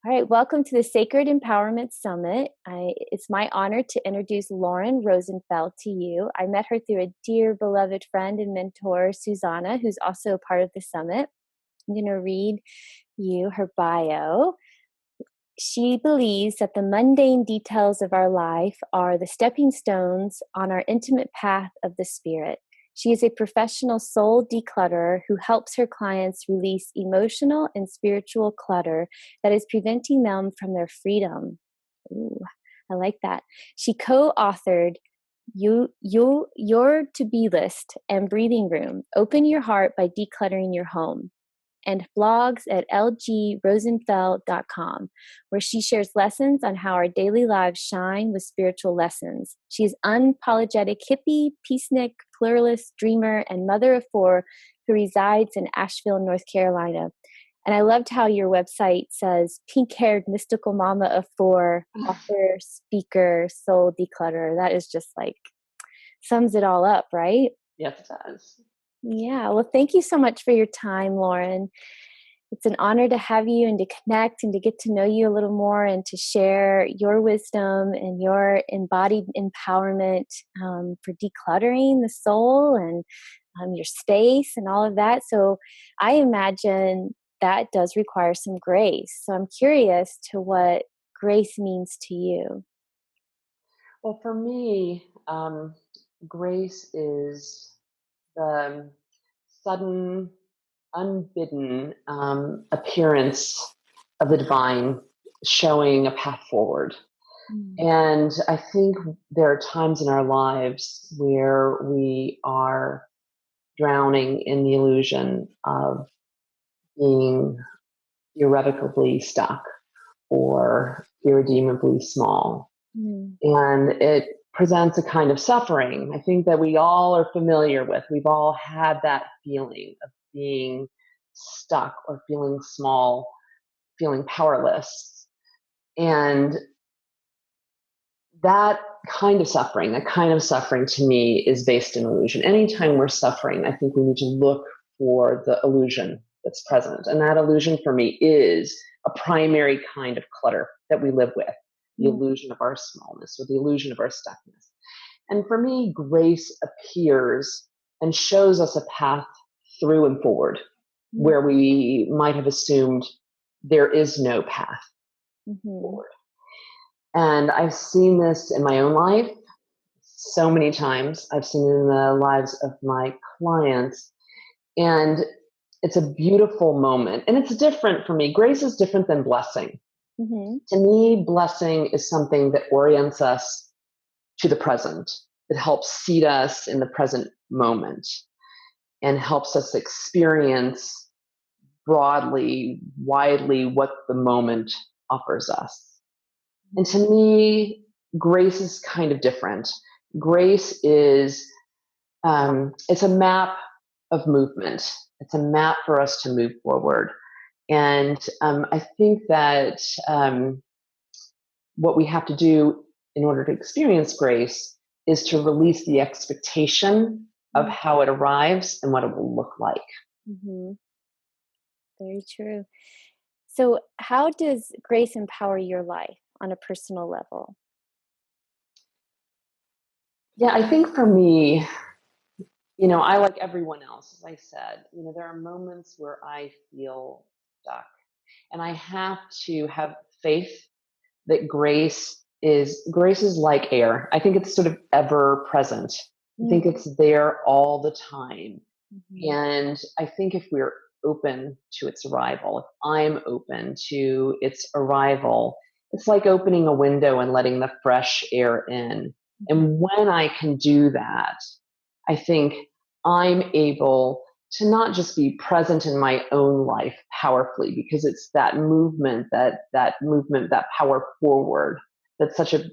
All right, welcome to the Sacred Empowerment Summit. It's my honor to introduce Lauren Rosenfield to you. I met her through a dear beloved friend and mentor, Susanna, who's also a part of the summit. I'm going to read you her bio. She believes that the mundane details of our life are the stepping stones on our intimate path of the spirit. She is a professional soul declutterer who helps her clients release emotional and spiritual clutter that is preventing them from their freedom. Ooh, I like that. She co-authored Your To-Be List and Breathing Room, Open Your Heart by Decluttering Your Home, and blogs at lgrosenfeld.com, where she shares lessons on how our daily lives shine with spiritual lessons. She's unapologetic hippie, peacenik, pluralist, dreamer, and mother of four who resides in Asheville, North Carolina. And I loved how your website says pink-haired mystical mama of four, author, speaker, soul declutterer. That is just like sums it all up, right? Yes, it does. Yeah, well, thank you so much for your time, Lauren. It's an honor to have you and to connect and to get to know you a little more and to share your wisdom and your embodied empowerment for decluttering the soul and your space and all of that. So I imagine that does require some grace. So I'm curious to what grace means to you. Well, for me, grace is the sudden, unbidden appearance of the divine showing a path forward. And I think there are times in our lives where we are drowning in the illusion of being irrevocably stuck or irredeemably small. And it presents a kind of suffering, I think, that we all are familiar with. We've all had that feeling of being stuck or feeling small, feeling powerless. And that kind of suffering to me is based in illusion. Anytime we're suffering, I think we need to look for the illusion that's present. And that illusion for me is a primary kind of clutter that we live with. The illusion of our smallness or the illusion of our stuckness. And for me, grace appears and shows us a path through and forward where we might have assumed there is no path forward. And I've seen this in my own life so many times. I've seen it in the lives of my clients. And it's a beautiful moment. And it's different for me. Grace is different than blessing. To me, blessing is something that orients us to the present. It helps seat us in the present moment and helps us experience broadly, widely what the moment offers us. And to me, grace is kind of different. Grace is, it's a map of movement. It's a map for us to move forward. And I think that what we have to do in order to experience grace is to release the expectation of how it arrives and what it will look like. Very true. So how does grace empower your life on a personal level? Yeah, I think for me, I, like everyone else, as I said, there are moments where I feel stuck. And I have to have faith that grace is like air. I think it's sort of ever present. I think it's there all the time. And I think if we're open to its arrival, if I'm open to its arrival, it's like opening a window and letting the fresh air in. And when I can do that, I think I'm able to not just be present in my own life powerfully, because it's that movement, that power forward, that's such a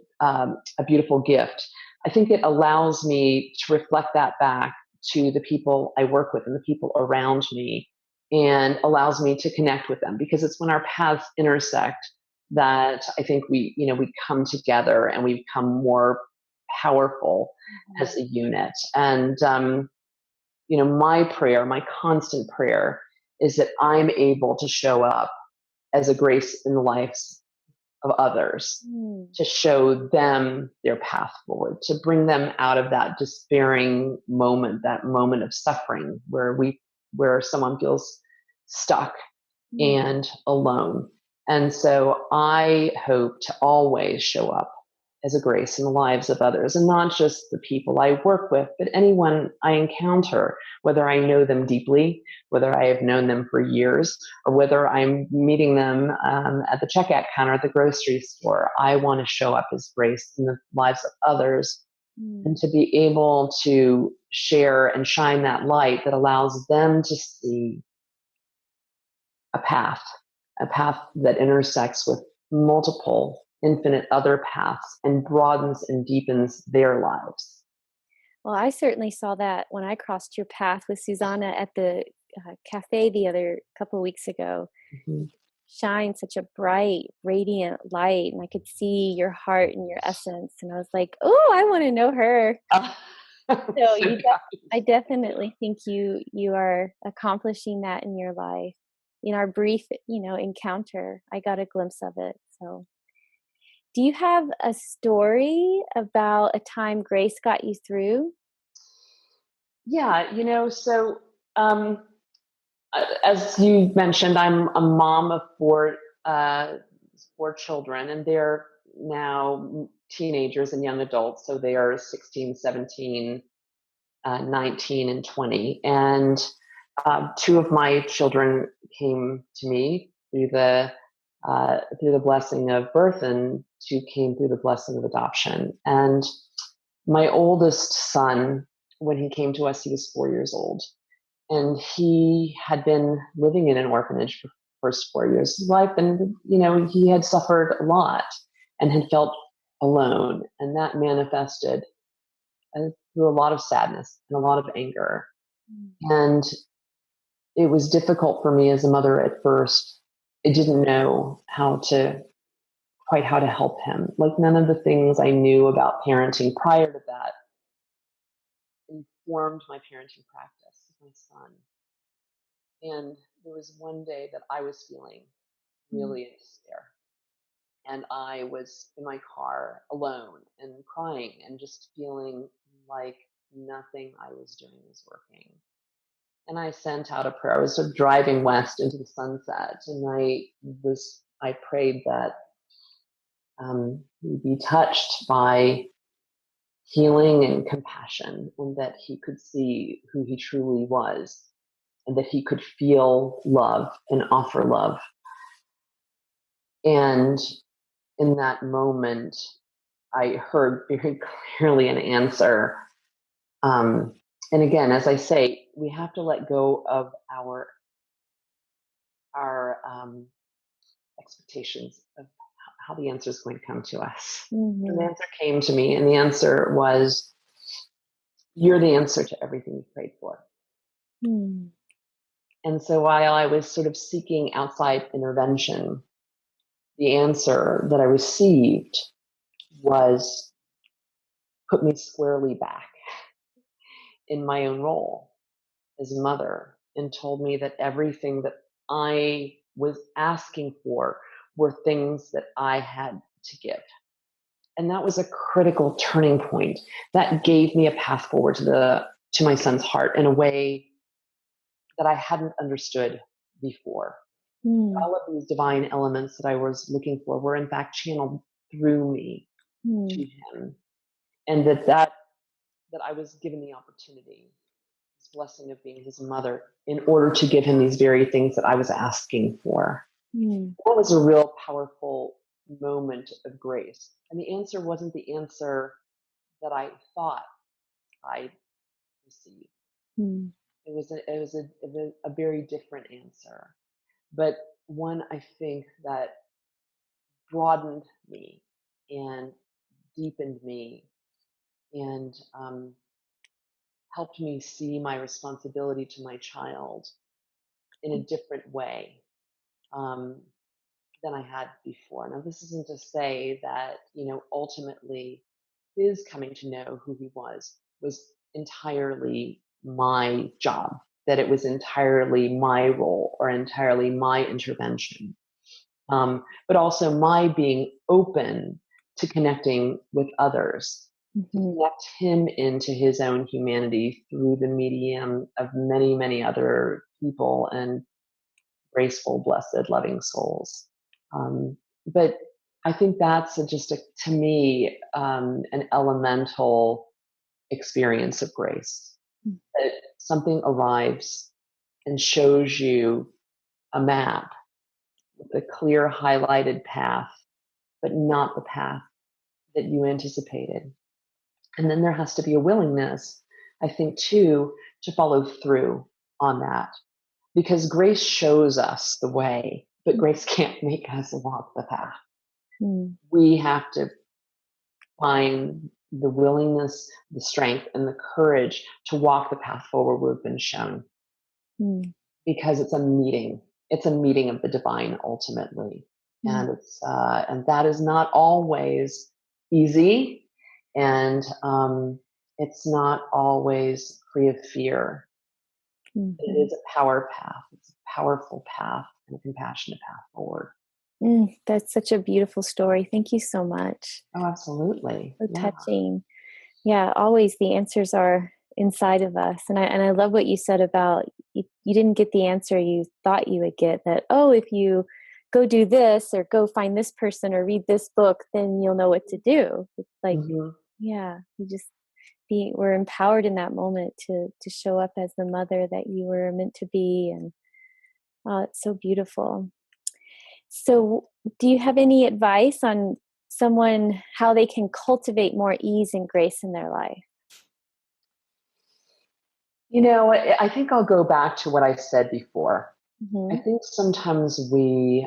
beautiful gift. I think it allows me to reflect that back to the people I work with and the people around me, and allows me to connect with them, because it's when our paths intersect that I think we come together and we become more powerful as a unit. And my prayer, my constant prayer, is that I'm able to show up as a grace in the lives of others, Mm. to show them their path forward, to bring them out of that despairing moment, that moment of suffering where someone feels stuck Mm. and alone. And so I hope to always show up as a grace in the lives of others, and not just the people I work with, but anyone I encounter, whether I know them deeply, whether I have known them for years, or whether I'm meeting them at the checkout counter at the grocery store. I want to show up as grace in the lives of others, and Mm. to be able to share and shine that light that allows them to see a path, a path that intersects with multiple, infinite other paths and broadens and deepens their lives. Well, I certainly saw that when I crossed your path with Susanna at the cafe the other couple of weeks ago. Mhm. Shine such a bright, radiant light, and I could see your heart and your essence. And I was like, "Oh, I want to know her." Ah, So so kind. I definitely think you are accomplishing that in your life. In our brief, encounter, I got a glimpse of it. So, do you have a story about a time grace got you through? Yeah, um, as you mentioned, I'm a mom of uh, four children, and they're now teenagers and young adults. So they are 16, 17, 19, and 20. And two of my children came to me through the blessing of birth, and two came through the blessing of adoption. And my oldest son, when he came to us, he was 4 years old, and he had been living in an orphanage for the first 4 years of his life, and he had suffered a lot and had felt alone, and that manifested through a lot of sadness and a lot of anger. Mm. And it was difficult for me as a mother at first. I didn't know quite how to help him. Like, none of the things I knew about parenting prior to that informed my parenting practice with my son. And there was one day that I was feeling Mm. really in despair. And I was in my car alone and crying and just feeling like nothing I was doing was working. And I sent out a prayer. I was sort of driving west into the sunset, and I prayed that he'd be touched by healing and compassion, and that he could see who he truly was, and that he could feel love and offer love. And in that moment, I heard very clearly an answer. Um, and again, as I say, we have to let go of our expectations of how the answer is going to come to us. And the Mhm. answer came to me, and the answer was, "You're the answer to everything you prayed for." Mm. And so while I was sort of seeking outside intervention, the answer that I received was put me squarely back in my own role as a mother, and told me that everything that I was asking for were things that I had to give. And that was a critical turning point that gave me a path forward to my son's heart in a way that I hadn't understood before. Mm. All of these divine elements that I was looking for were in fact channeled through me to Mm. him, and that I was given the opportunity, this blessing of being his mother, in order to give him these very things that I was asking for. Mm. That was a real powerful moment of grace. And the answer wasn't the answer that I thought I'd receive. Mm. It was a very different answer, but one I think that broadened me and deepened me, and helped me see my responsibility to my child in a different way, um, than I had before. Now, this isn't to say that, ultimately his coming to know who he was entirely my job, that it was entirely my role or entirely my intervention. but also my being open to connecting with others, to Mm-hmm. connect him into his own humanity through the medium of many, many other people and graceful, blessed, loving souls. But I think that's to me, an elemental experience of grace. That something arrives and shows you a map with a clear highlighted path, but not the path that you anticipated. And then there has to be a willingness, I think, too, to follow through on that. Because grace shows us the way, but grace can't make us walk the path. Mm-hmm. We have to find the willingness, the strength, and the courage to walk the path forward we've been shown. Mm-hmm. Because it's a meeting. It's a meeting of the divine ultimately. And and that is not always easy. And it's not always free of fear. Mm-hmm. It is a power path. It's a powerful path and a compassionate path forward. That's such a beautiful story. Thank you so much. Oh, absolutely. So Yeah. touching. Yeah, always the answers are inside of us. And I love what you said about you didn't get the answer you thought you would get, that, oh, if you go do this or go find this person or read this book, then you'll know what to do. It's like, Mm-hmm. yeah, you just we're empowered in that moment to show up as the mother that you were meant to be. And oh, it's so beautiful. So, do you have any advice on someone how they can cultivate more ease and grace in their life? I think I'll go back to what I said before. I Mm-hmm. think sometimes we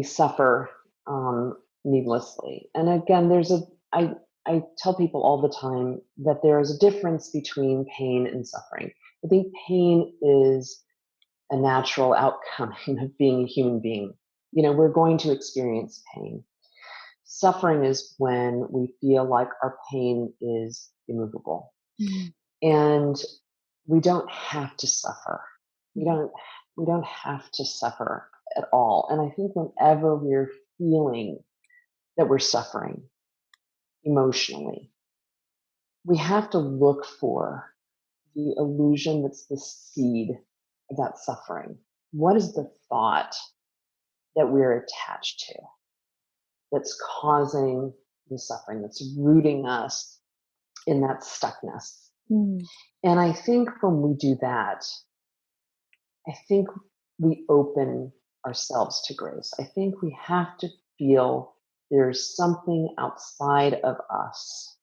suffer needlessly. And again, I tell people all the time that there is a difference between pain and suffering. I think pain is a natural outcome of being a human being. We're going to experience pain. Suffering is when we feel like our pain is immovable. Mm-hmm. And we don't have to suffer. We don't have to suffer at all. And I think whenever we're feeling that we're suffering emotionally, we have to look for the illusion that's the seed of that suffering. What is the thought that we're attached to that's causing the suffering, that's rooting us in that stuckness? Mm-hmm. And I think when we do that, I think we open ourselves to grace. I think we have to feel there's something outside of us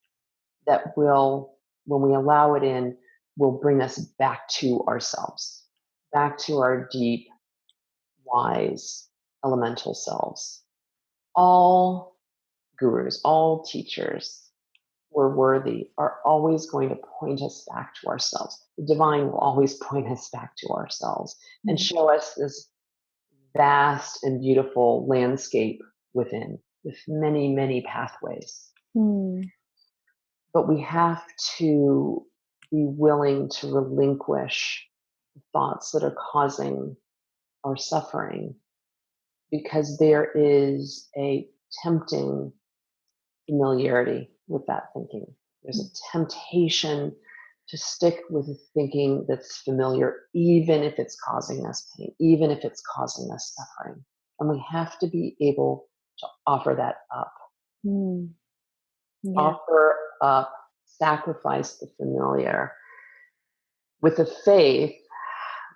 that will, when we allow it in, will bring us back to ourselves, back to our deep, wise, elemental selves. All gurus, all teachers who are worthy are always going to point us back to ourselves. The divine will always point us back to ourselves and show us this vast and beautiful landscape within, with many, many pathways. Mm-hmm. But we have to be willing to relinquish the thoughts that are causing our suffering, because there is a tempting familiarity with that thinking. There's a temptation to stick with a thinking that's familiar, even if it's causing us pain, even if it's causing us suffering. And we have to be able to offer that up. Mm-hmm. Yeah. Offer up, sacrifice the familiar with the faith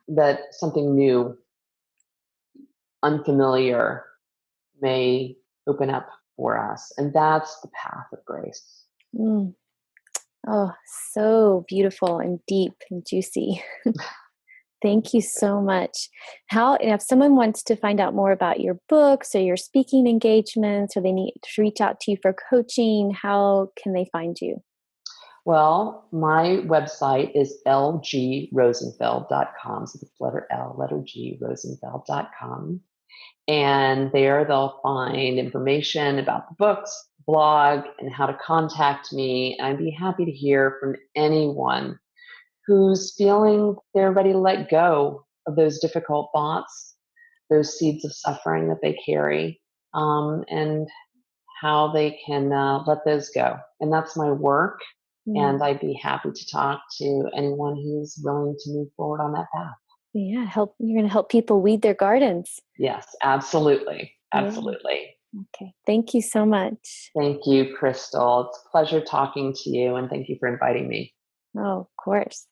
that something new, unfamiliar may open up for us. And that's the path of grace. Mm. Oh, so beautiful and deep and juicy. Thank you so much. If someone wants to find out more about your books or your speaking engagements, or they need to reach out to you for coaching, how can they find you? Well, my website is lgrosenfeld.com. So it's letter L, letter G, rosenfeld.com. And there they'll find information about the books, blog, and how to contact me. And I'd be happy to hear from anyone who's feeling they're ready to let go of those difficult thoughts, those seeds of suffering that they carry, and how they can let those go. And that's my work. And Mm. I'd be happy to talk to anyone who's willing to move forward on that path. Yeah, you're going to help people weed their gardens. Yes, absolutely. Yeah. Absolutely. Okay. Thank you so much. Thank you, Crystal. It's a pleasure talking to you, and thank you for inviting me. Oh, of course.